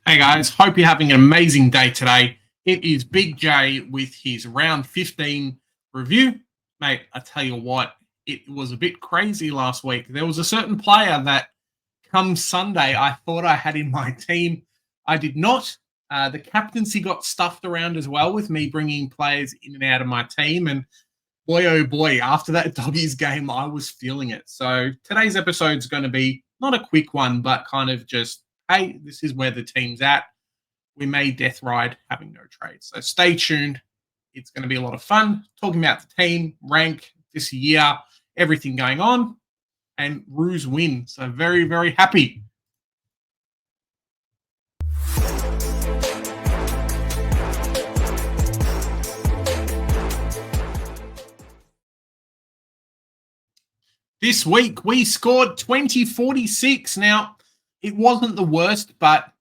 Hey guys, hope you're having an amazing day today. It is Big J with his round 15 review. Mate, I tell you what, it was a bit crazy last week. There was a certain player that come Sunday I thought I had in my team. I did not. The captaincy got stuffed around as well with me bringing players in and out of my team. And boy, oh boy, after that Doggies game, I was feeling it. So today's episode is going to be not a quick one, but kind of just, hey, this is where the team's at. We may death ride having no trades. So stay tuned. It's going to be a lot of fun talking about the team, rank this year, everything going on, and Roos win. So very, very happy. This week, we scored 2046. Now, it wasn't the worst, but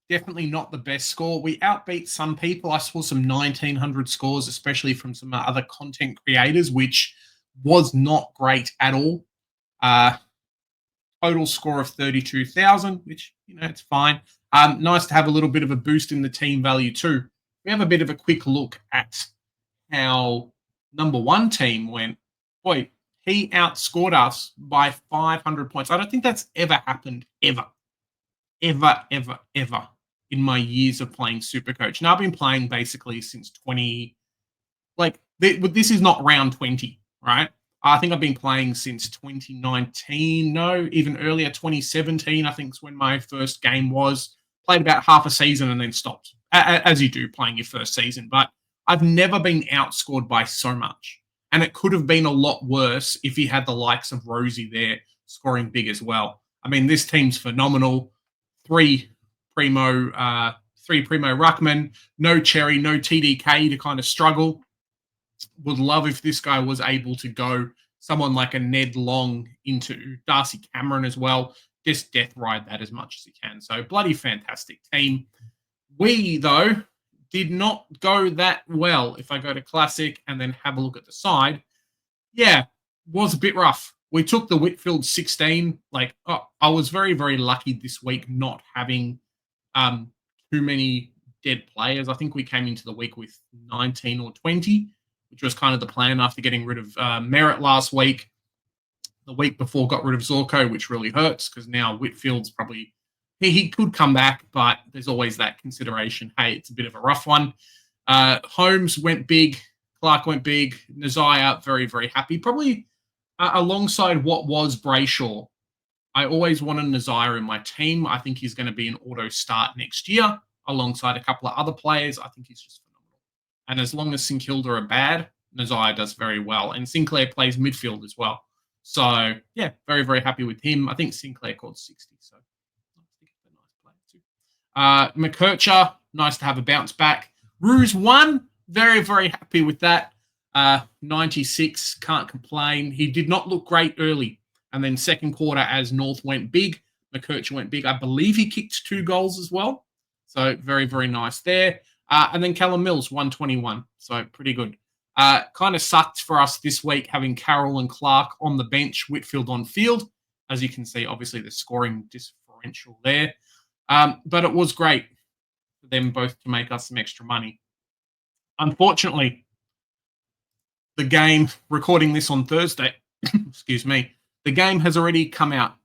definitely not the best score. We outbeat some people. I saw some 1900 scores, especially from some other content creators, which was not great at all. Total score of 32,000, which, it's fine. Nice to have a little bit of a boost in the team value too. We have a bit of a quick look at how number one team went. Boy, he outscored us by 500 points. I don't think that's ever happened, ever in my years of playing Supercoach. Now, I've been playing basically since 20, this is not round 20, right? I think I've been playing since 2019, no, even earlier, 2017, I think is when my first game was. Played about half a season and then stopped, as you do playing your first season. But I've never been outscored by so much. And it could have been a lot worse if he had the likes of Rosie there scoring big as well. I mean, this team's phenomenal. Three primo ruckman, no Cherry, no TDK to kind of struggle. Would love if this guy was able to go someone like a Ned Long into Darcy Cameron as well. Just death ride that as much as he can. So bloody fantastic team. We, though, did not go that well. If I go to Classic and then have a look at the side, was a bit rough. We took the Whitfield 16. I was very, very lucky this week not having too many dead players. I think we came into the week with 19 or 20, which was kind of the plan after getting rid of Merritt last week. The week before got rid of Zorko, which really hurts because now Whitfield's probably, he could come back, but there's always that consideration. Hey, it's a bit of a rough one. Holmes went big. Clark went big. Nazaya, very, very happy. Probably alongside what was Brayshaw. I always wanted Nazaya in my team. I think he's going to be an auto start next year alongside a couple of other players. I think he's just phenomenal. And as long as St Kilda are bad, Nazaya does very well. And Sinclair plays midfield as well. So, very, very happy with him. I think Sinclair called 60. So, I think it's a nice player too. McKercher, nice to have a bounce back. Roos 1, very, very happy with that. 96, can't complain. He did not look great early. And then second quarter, as North went big, McKercher went big. I believe he kicked 2 goals as well. So very, very nice there. And then Callum Mills, 121. So pretty good. Kind of sucked for us this week having Carroll and Clark on the bench, Whitfield on field. As you can see, obviously the scoring differential there. But it was great for them both to make us some extra money. Unfortunately, the game, recording this on Thursday, excuse me, the game has already come out.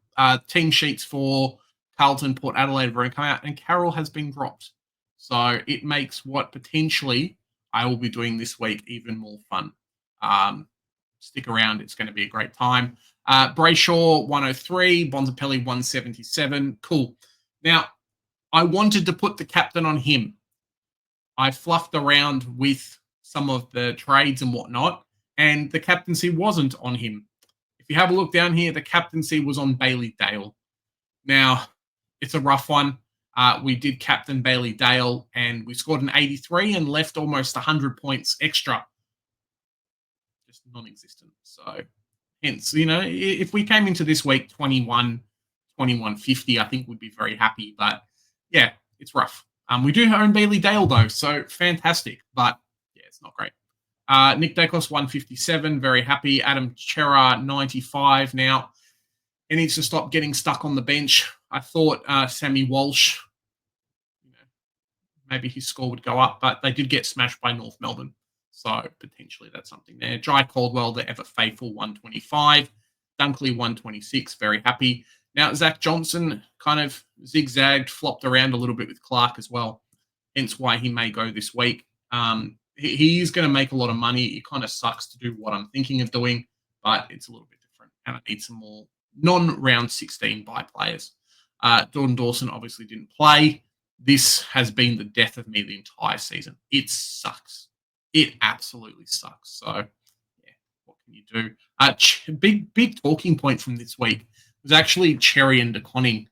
Team sheets for Carlton, Port Adelaide have already come out, and Carroll has been dropped. So it makes what potentially I will be doing this week even more fun. Stick around. It's going to be a great time. Brayshaw, 103. Bonzapelli, 177. Cool. Now, I wanted to put the captain on him. I fluffed around with some of the trades and whatnot, and the captaincy wasn't on him. If you have a look down here, the captaincy was on Bailey Dale. Now, it's a rough one. We did captain Bailey Dale, and we scored an 83 and left almost 100 points extra. Just non-existent. So, hence, if we came into this week 21-50, I think we'd be very happy. But, it's rough. We do own Bailey Dale, though, so fantastic. But, it's not great. Nick Dacos, 157, very happy. Adam Chera, 95. Now, he needs to stop getting stuck on the bench. I thought Sammy Walsh, maybe his score would go up, but they did get smashed by North Melbourne. So potentially that's something there. Jai Caldwell, the ever faithful 125. Dunkley 126, very happy. Now, Zach Johnson kind of zigzagged, flopped around a little bit with Clark as well, hence why he may go this week. He's going to make a lot of money. It kind of sucks to do what I'm thinking of doing, but it's a little bit different, and I need some more non-round 16 buy players. Jordan Dawson obviously didn't play. This has been the death of me the entire season. It sucks. It absolutely sucks. So, yeah, what can you do? Big talking point from this week was actually Cherry and DeConning.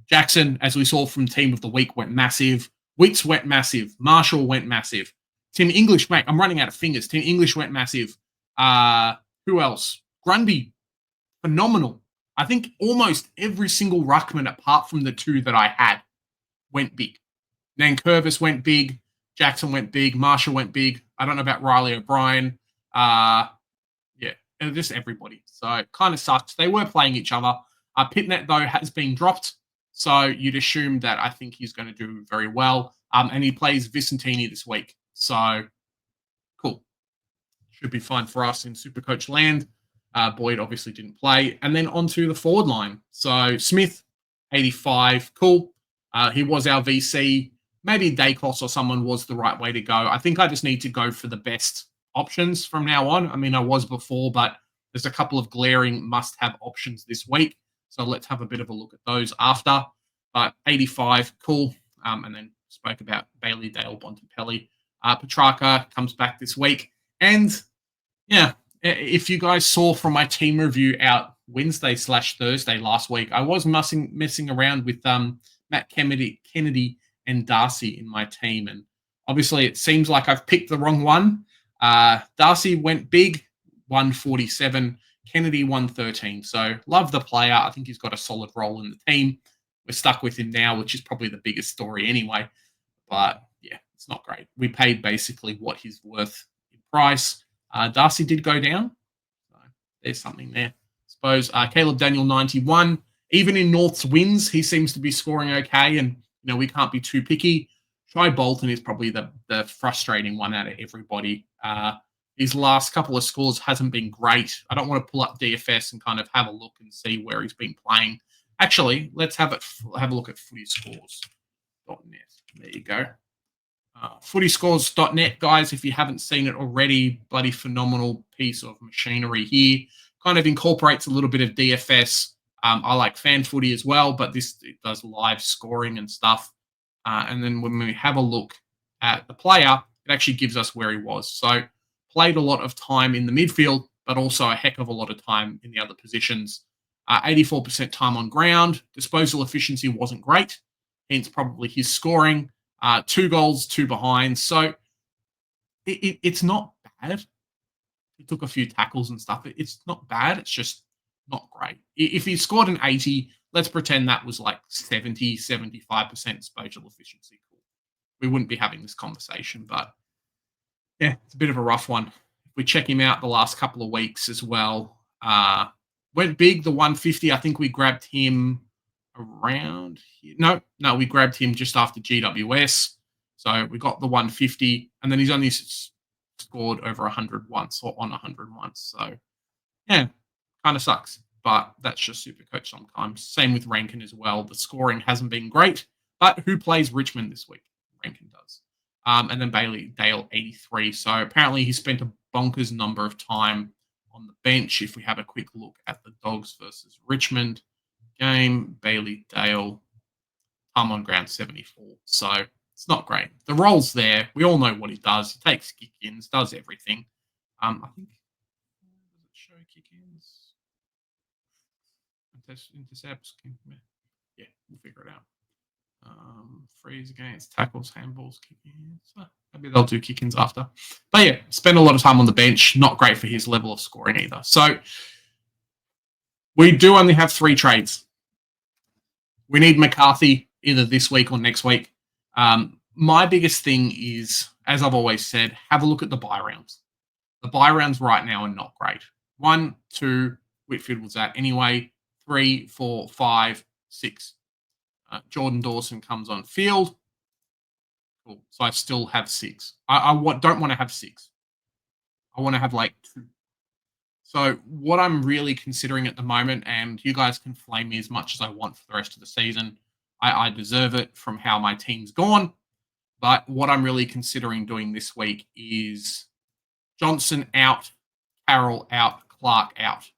Jackson, as we saw from Team of the Week, went massive. Wicks went massive. Marshall went massive. Tim English, mate, I'm running out of fingers. Tim English went massive. Who else? Grundy, phenomenal. I think almost every single ruckman, apart from the two that I had, went big. Nankervis went big. Jackson went big. Marshall went big. I don't know about Riley O'Brien. Yeah, just everybody. So it kind of sucks. They were playing each other. Pitnet, though, has been dropped. So you'd assume that I think he's going to do very well. And he plays Vicentini this week. So cool. Should be fine for us in Supercoach land. Boyd obviously didn't play. And then onto the forward line. So Smith, 85. Cool. He was our VC. Maybe Dacos or someone was the right way to go. I think I just need to go for the best options from now on. I mean, I was before, but there's a couple of glaring must-have options this week. So let's have a bit of a look at those after. But 85, cool. And then spoke about Bailey, Dale, Bontempelli. Petrarca comes back this week. And, yeah, if you guys saw from my team review out Wednesday/Thursday last week, I was messing around with Matt Kennedy and Darcy in my team. And obviously it seems like I've picked the wrong one. Darcy went big, 147. Kennedy, 113. So love the player. I think he's got a solid role in the team. We're stuck with him now, which is probably the biggest story anyway. But yeah, it's not great. We paid basically what he's worth in price. Darcy did go down. So there's something there. I suppose Caleb Daniel, 91. Even in North's wins, he seems to be scoring okay. And, you know, we can't be too picky. Try Bolton is probably the frustrating one out of everybody. His last couple of scores hasn't been great. I don't want to pull up DFS and kind of have a look and see where he's been playing. Actually, let's have a look at footyscores.net. There you go. Footyscores.net, guys, if you haven't seen it already, bloody phenomenal piece of machinery here. Kind of incorporates a little bit of DFS. I like fan footy as well, but it does live scoring and stuff. And then when we have a look at the player, it actually gives us where he was. So played a lot of time in the midfield, but also a heck of a lot of time in the other positions. 84% time on ground. Disposal efficiency wasn't great, hence probably his scoring. 2 goals, 2 behinds. So it's not bad. He took a few tackles and stuff. It's not bad. It's just not great. If he scored an 80, let's pretend that was like 70, 75% disposal efficiency. Cool. We wouldn't be having this conversation, but yeah, it's a bit of a rough one. If we check him out the last couple of weeks as well, went big, the 150. I think we grabbed him around here. No, we grabbed him just after GWS. So we got the 150, and then he's only scored over 100 once or on 100 once. So yeah, kind of sucks, but that's just Supercoach sometimes. Same with Rankin as well. The scoring hasn't been great, but who plays Richmond this week? Rankin does. And then Bailey Dale, 83. So apparently he spent a bonkers number of time on the bench. If we have a quick look at the Dogs versus Richmond game, Bailey Dale, time on ground, 74. So it's not great. The role's there. We all know what he does. He takes kick-ins, does everything. I think, does it show kick-ins? Intercepts? Yeah, we'll figure it out. Freeze against tackles, handballs, kick-ins. Maybe they'll do kick-ins after. But yeah, spend a lot of time on the bench. Not great for his level of scoring either. So we do only have 3 trades. We need McCarthy either this week or next week. My biggest thing is, as I've always said, have a look at the buy rounds. The buy rounds right now are not great. 1, 2, Whitfield was at anyway. 3, 4, 5, 6. Jordan Dawson comes on field. Cool. So I still have 6. Don't want to have 6. I want to have like 2. So what I'm really considering at the moment, and you guys can flame me as much as I want for the rest of the season. I deserve it from how my team's gone. But what I'm really considering doing this week is Johnson out, Carroll out, Clark out.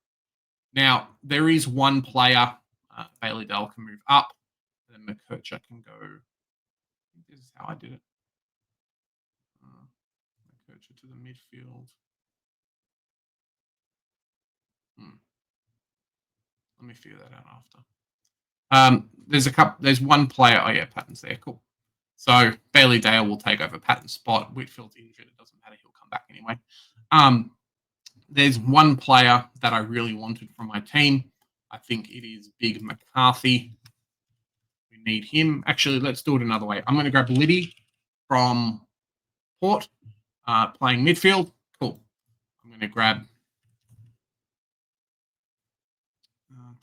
Now, there is one player, Bailey Dale can move up, then McKercher can go. This is how I did it. McKercher to the midfield. Let me figure that out after. There's one player. Oh yeah, Patton's there. Cool. So Bailey Dale will take over Patton's spot. Whitfield's injured. It doesn't matter. He'll come back anyway. There's one player that I really wanted from my team. I think it is Big McCarthy. We need him. Actually, let's do it another way. I'm going to grab Liddy from Port, playing midfield. Cool. I'm going to grab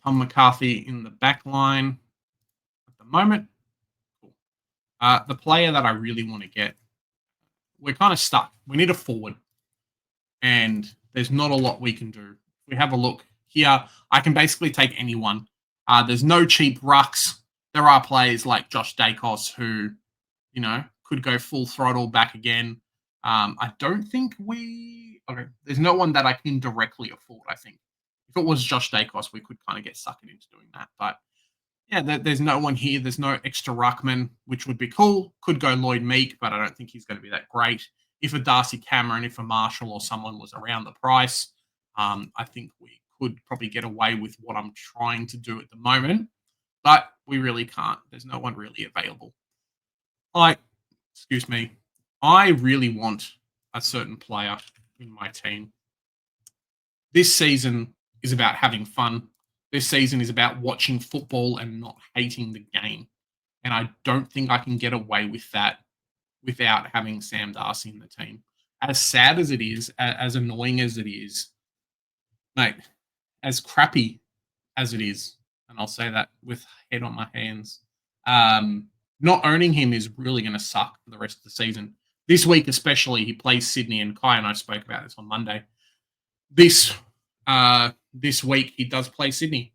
Tom McCarthy in the back line at the moment. Cool. The player that I really want to get, we're kind of stuck. We need a forward. And there's not a lot we can do. If we have a look here, I can basically take anyone. There's no cheap rucks. There are players like Josh Dacos who, could go full throttle back again. I don't think there's no one that I can directly afford, I think. If it was Josh Dacos, we could kind of get suckered into doing that. But yeah, there's no one here. There's no extra ruckman, which would be cool. Could go Lloyd Meek, but I don't think he's going to be that great. If a Darcy Cameron, if a Marshall or someone was around the price, I think we could probably get away with what I'm trying to do at the moment. But we really can't. There's no one really available. Excuse me. I really want a certain player in my team. This season is about having fun. This season is about watching football and not hating the game. And I don't think I can get away with that without having Sam Darcy in the team. As sad as it is, as annoying as it is, mate, as crappy as it is, and I'll say that with head on my hands, not owning him is really going to suck for the rest of the season. This week especially, he plays Sydney, and Kai and I spoke about this on Monday. This week, he does play Sydney.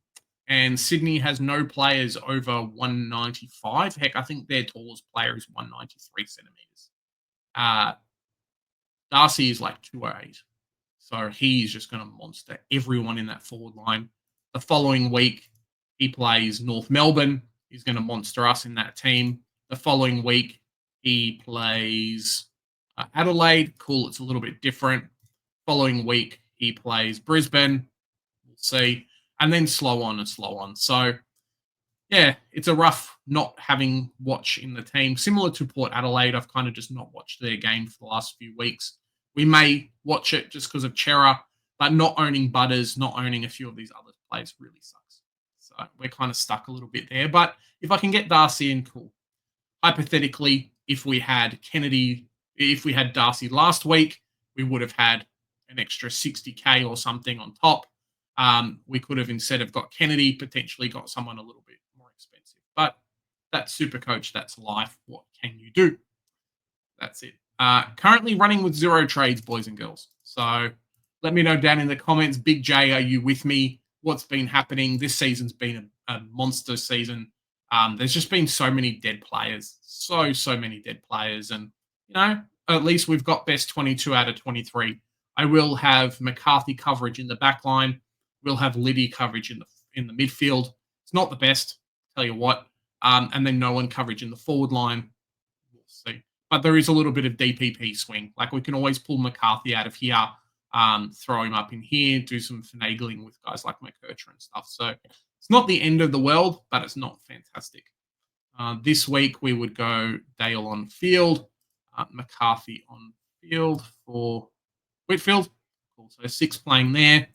And Sydney has no players over 195. Heck, I think their tallest player is 193 centimeters. Darcy is like 208. So he's just going to monster everyone in that forward line. The following week, he plays North Melbourne. He's going to monster us in that team. The following week, he plays Adelaide. Cool, it's a little bit different. Following week, he plays Brisbane. We'll see. And then slow on and slow on. So, yeah, it's a rough not having watch in the team. Similar to Port Adelaide, I've kind of just not watched their game for the last few weeks. We may watch it just because of Chera, but not owning Butters, not owning a few of these other players really sucks. So we're kind of stuck a little bit there. But if I can get Darcy in, cool. Hypothetically, if we had Darcy last week, we would have had an extra 60K or something on top. We could have, instead of got Kennedy, potentially got someone a little bit more expensive. But that's Supercoach. That's life. What can you do? That's it. Currently running with 0 trades, boys and girls. So let me know down in the comments. Big J, are you with me? What's been happening? This season's been a monster season. There's just been so many dead players. So many dead players. And, at least we've got best 22 out of 23. I will have McCarthy coverage in the back line. We'll have Liddy coverage in the midfield. It's not the best, tell you what. And then no one coverage in the forward line. We'll see. But there is a little bit of DPP swing. Like, we can always pull McCarthy out of here, throw him up in here, do some finagling with guys like McKercher and stuff. So it's not the end of the world, but it's not fantastic. This week we would go Dale on field, McCarthy on field for Whitfield. Cool. So 6 playing there.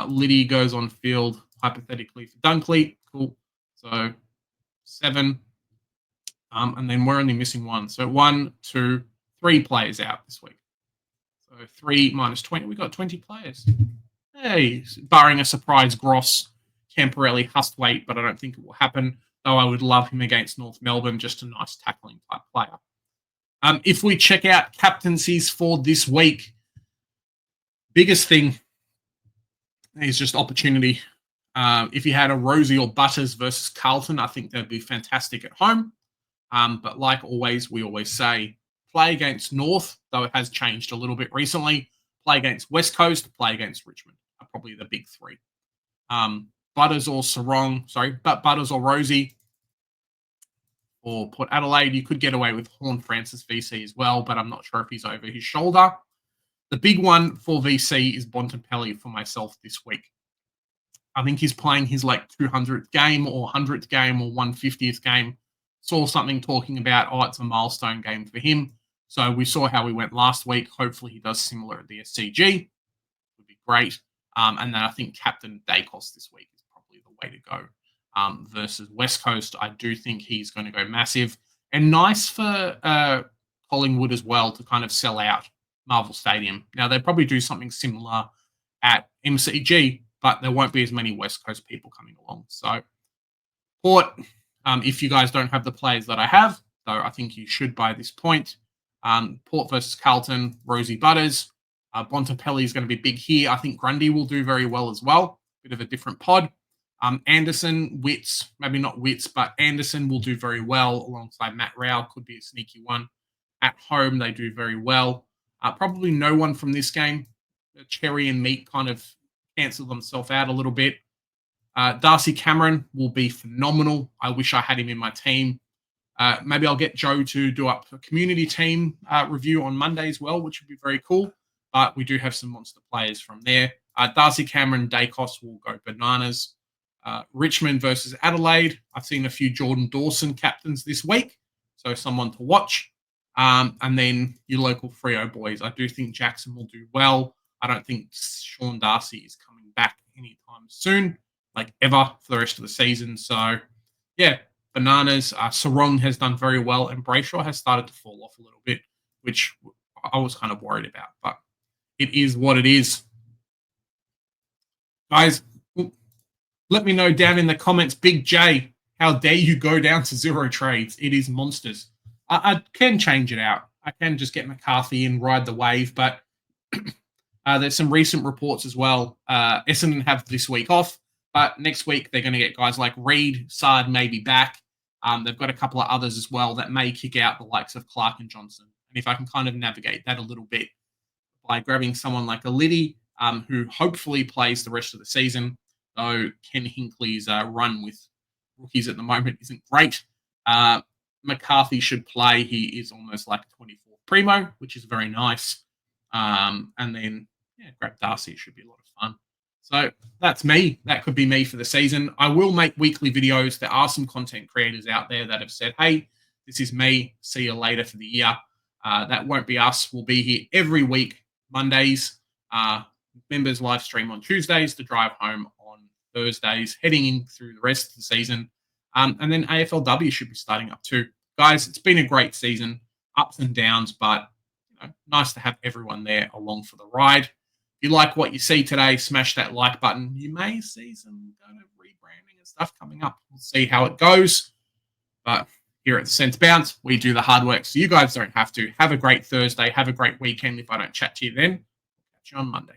Liddy goes on field, hypothetically, for Dunkley. Cool. So 7. And then we're only missing 1. So 1, 2, 3 players out this week. So 3 minus 20. We've got 20 players. Hey, barring a surprise Gross temporarily Hustwaite, but I don't think it will happen. Though I would love him against North Melbourne, just a nice tackling type player. If we check out captaincies for this week, biggest thing is just opportunity. If you had a Rosie or Butters versus Carlton, I think that'd be fantastic at home. But like always, we always say, play against North, though it has changed a little bit recently. Play against West Coast, play against Richmond are probably the big three. Butters or Butters or Rosie or Port Adelaide. You could get away with Horn Francis VC as well, but I'm not sure if he's over his shoulder. The big one for VC is Bontempelli for myself this week. I think he's playing his 200th game or 100th game or 150th game. Saw something talking about, it's a milestone game for him. So we saw how he went last week. Hopefully he does similar at the SCG. Would be great. And then I think Captain Dacos this week is probably the way to go. Versus West Coast, I do think he's going to go massive. And nice for Collingwood as well to kind of sell out Marvel Stadium. Now, they probably do something similar at MCG, but there won't be as many West Coast people coming along. So, Port, if you guys don't have the players that I have, though I think you should by this point, Port versus Carlton, Rosie Butters. Bontempelli is going to be big here. I think Grundy will do very well as well. Bit of a different pod. Anderson, Witts, maybe not Witts, but Anderson will do very well alongside Matt Rao. Could be a sneaky one. At home, they do very well. Probably no one from this game. Cherry and Meat kind of cancel themselves out a little bit. Darcy Cameron will be phenomenal. I wish I had him in my team. Maybe I'll get Joe to do up a community team review on Monday as well, which would be very cool. But we do have some monster players from there. Darcy Cameron, Dacos will go bananas. Richmond versus Adelaide. I've seen a few Jordan Dawson captains this week, so someone to watch. And then your local Freo boys. I do think Jackson will do well. I don't think Sean Darcy is coming back anytime soon, ever, for the rest of the season. So, yeah, bananas. Sarong has done very well, and Brayshaw has started to fall off a little bit, which I was kind of worried about. But it is what it is. Guys, let me know down in the comments, Big J, how dare you go down to 0 trades? It is monsters. I can change it out. I can just get McCarthy and ride the wave, but there's some recent reports as well. Essendon have this week off, but next week they're going to get guys like Reed, Sard maybe back. They've got a couple of others as well that may kick out the likes of Clark and Johnson. And if I can kind of navigate that a little bit by grabbing someone like a Liddy, who hopefully plays the rest of the season, though Ken Hinkley's run with rookies at the moment isn't great. McCarthy should play. He is almost like 24th primo, which is very nice. And then, grab Darcy. It should be a lot of fun. So that's me. That could be me for the season. I will make weekly videos. There are some content creators out there that have said, hey, this is me. See you later for the year. That won't be us. We'll be here every week, Mondays. Members live stream on Tuesdays, the drive home on Thursdays, heading in through the rest of the season. And then AFLW should be starting up too. Guys, it's been a great season, ups and downs, but nice to have everyone there along for the ride. If you like what you see today, smash that like button. You may see some kind of rebranding and stuff coming up. We'll see how it goes. But here at the Sense Bounce, we do the hard work, so you guys don't have to. Have a great Thursday. Have a great weekend. If I don't chat to you then, I'll catch you on Monday.